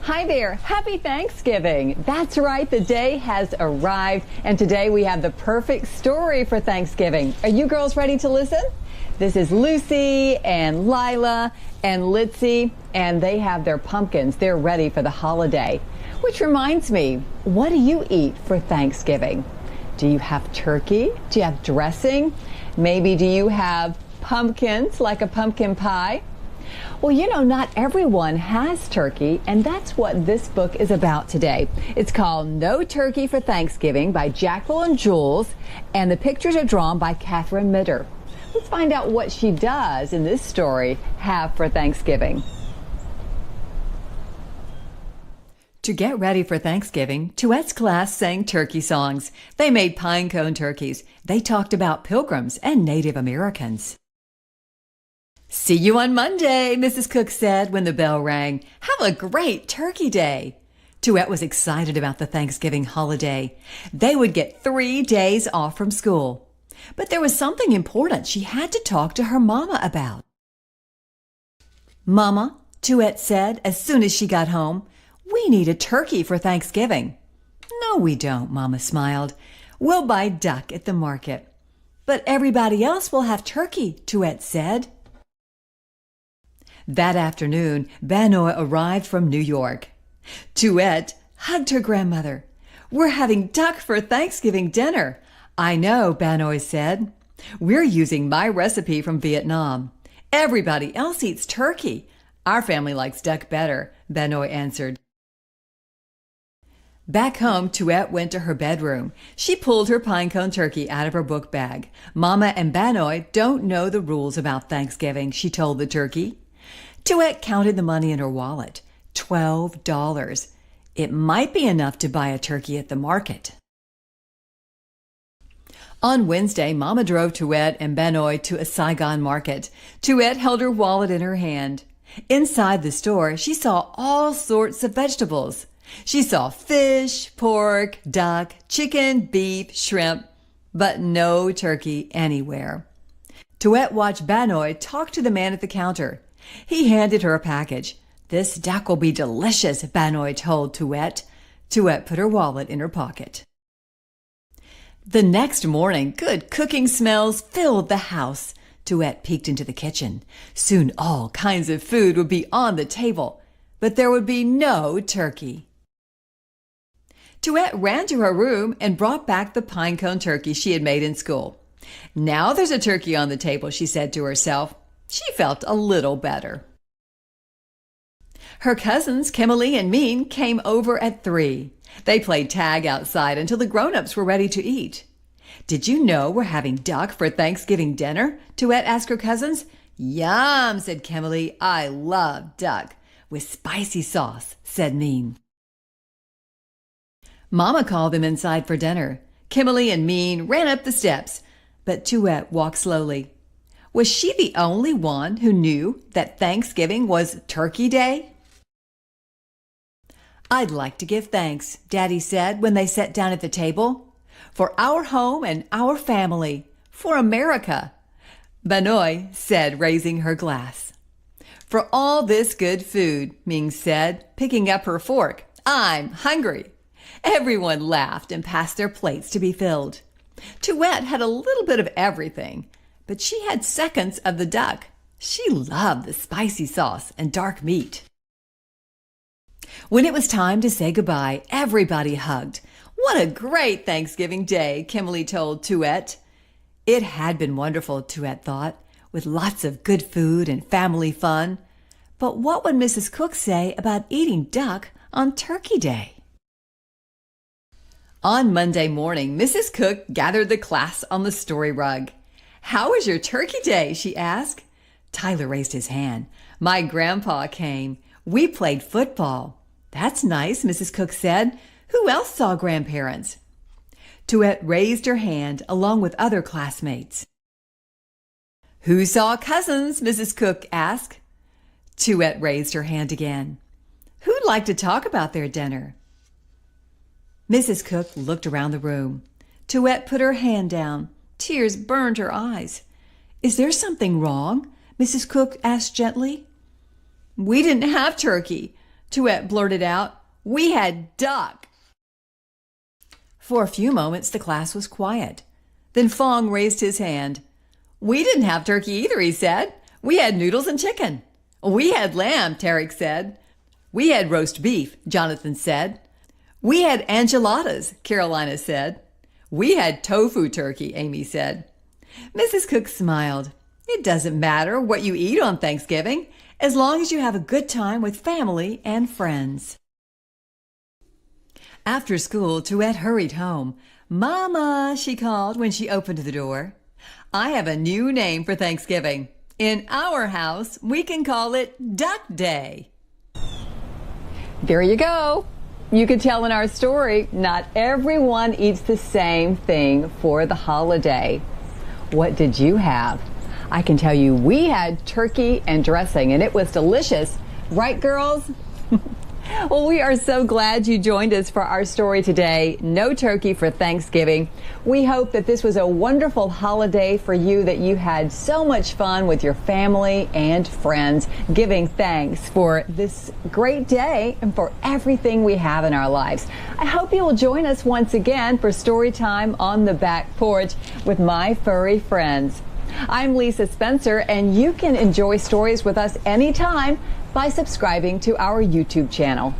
Hi there. Happy Thanksgiving. That's right. The day has arrived, and today we have the perfect story for Thanksgiving. Are you girls ready to listen? This is Lucy and Lyla and Litzy, and they have their pumpkins. They're ready for the holiday. Which reminds me, what do you eat for Thanksgiving? Do you have turkey? Do you have dressing? Maybe do you have pumpkins, like a pumpkin pie? Well, you know, not everyone has turkey, and that's what this book is about today. It's called No Turkey for Thanksgiving by Jacqueline Jules, and the pictures are drawn by Catherine Mitter. Let's find out what she does in this story have for Thanksgiving. To get ready for Thanksgiving, Tuyet's class sang turkey songs. They made pine cone turkeys. They talked about pilgrims and Native Americans. "See you on Monday," Mrs. Cook said when the bell rang. "Have a great turkey day." Tuyet was excited about the Thanksgiving holiday. They would get 3 days off from school. But there was something important she had to talk to her mama about. "Mama," Tuyet said as soon as she got home, "we need a turkey for Thanksgiving." "No, we don't," Mama smiled. "We'll buy duck at the market." "But everybody else will have turkey," Tuyet said. That afternoon, Banoy arrived from New York. Tuyet hugged her grandmother. "We're having duck for Thanksgiving dinner." "I know," Banoy said. "We're using my recipe from Vietnam. Everybody else eats turkey. Our family likes duck better," Banoy answered. Back home, Tuyet went to her bedroom. She pulled her pinecone turkey out of her book bag. "Mama and Banoy don't know the rules about Thanksgiving," she told the turkey. Tuyet counted the money in her wallet. $12. It might be enough to buy a turkey at the market. On Wednesday, Mama drove Tuyet and Banoy to a Saigon market. Tuyet held her wallet in her hand. Inside the store, she saw all sorts of vegetables. She saw fish, pork, duck, chicken, beef, shrimp, but no turkey anywhere. Tuyet watched Banoy talk to the man at the counter. He handed her a package. "This duck will be delicious," Banoy told Tuyet. Tuyet put her wallet in her pocket. The next morning, good cooking smells filled the house. Tuyet peeked into the kitchen. Soon all kinds of food would be on the table, but there would be no turkey. Tuyet ran to her room and brought back the pinecone turkey she had made in school. "Now there's a turkey on the table," she said to herself. She felt a little better. Her cousins, Kimberly and Mean, came over at 3. They played tag outside until the grown-ups were ready to eat. "Did you know we're having duck for Thanksgiving dinner?" Tuyet asked her cousins. "Yum," said Kimberly. "I love duck." "With spicy sauce," said Mean. Mama called them inside for dinner. Kimberly and Mean ran up the steps, but Tuyet walked slowly. Was she the only one who knew that Thanksgiving was Turkey Day? "I'd like to give thanks," Daddy said when they sat down at the table, "for our home and our family, for America." Banoy said, raising her glass. "For all this good food," Ming said, picking up her fork. "I'm hungry." Everyone laughed and passed their plates to be filled. Tuyet had a little bit of everything, but she had seconds of the duck. She loved the spicy sauce and dark meat. When it was time to say goodbye, everybody hugged. "What a great Thanksgiving day," Kimberly told Tuyet. It had been wonderful, Tuyet thought, with lots of good food and family fun. But what would Mrs. Cook say about eating duck on Turkey Day? On Monday morning, Mrs. Cook gathered the class on the story rug. "How was your turkey day?" she asked. Tyler raised his hand. "My grandpa came. We played football." "That's nice," Mrs. Cook said. "Who else saw grandparents?" Tuyet raised her hand along with other classmates. "Who saw cousins?" Mrs. Cook asked. Tuyet raised her hand again. "Who'd like to talk about their dinner?" Mrs. Cook looked around the room. Tuyet put her hand down. Tears burned her eyes. "Is there something wrong?" Mrs. Cook asked gently. "We didn't have turkey." Tuyet blurted out, "We had duck." For a few moments, the class was quiet. Then Fong raised his hand. "We didn't have turkey either," he said. "We had noodles and chicken." "We had lamb," Tarek said. "We had roast beef," Jonathan said. "We had enchiladas," Carolina said. "We had tofu turkey," Amy said. Mrs. Cook smiled. "It doesn't matter what you eat on Thanksgiving, as long as you have a good time with family and friends." After school, Tuyet hurried home. "Mama," she called when she opened the door. "I have a new name for Thanksgiving. In our house, we can call it Duck Day." There you go. You could tell in our story, not everyone eats the same thing for the holiday. What did you have? I can tell you we had turkey and dressing, and it was delicious. Right, girls? Well, we are so glad you joined us for our story today. No turkey for Thanksgiving. We hope that this was a wonderful holiday for you, that you had so much fun with your family and friends, giving thanks for this great day and for everything we have in our lives. I hope you will join us once again for story time on the back porch with my furry friends. I'm Lisa Spencer, and you can enjoy stories with us anytime by subscribing to our YouTube channel.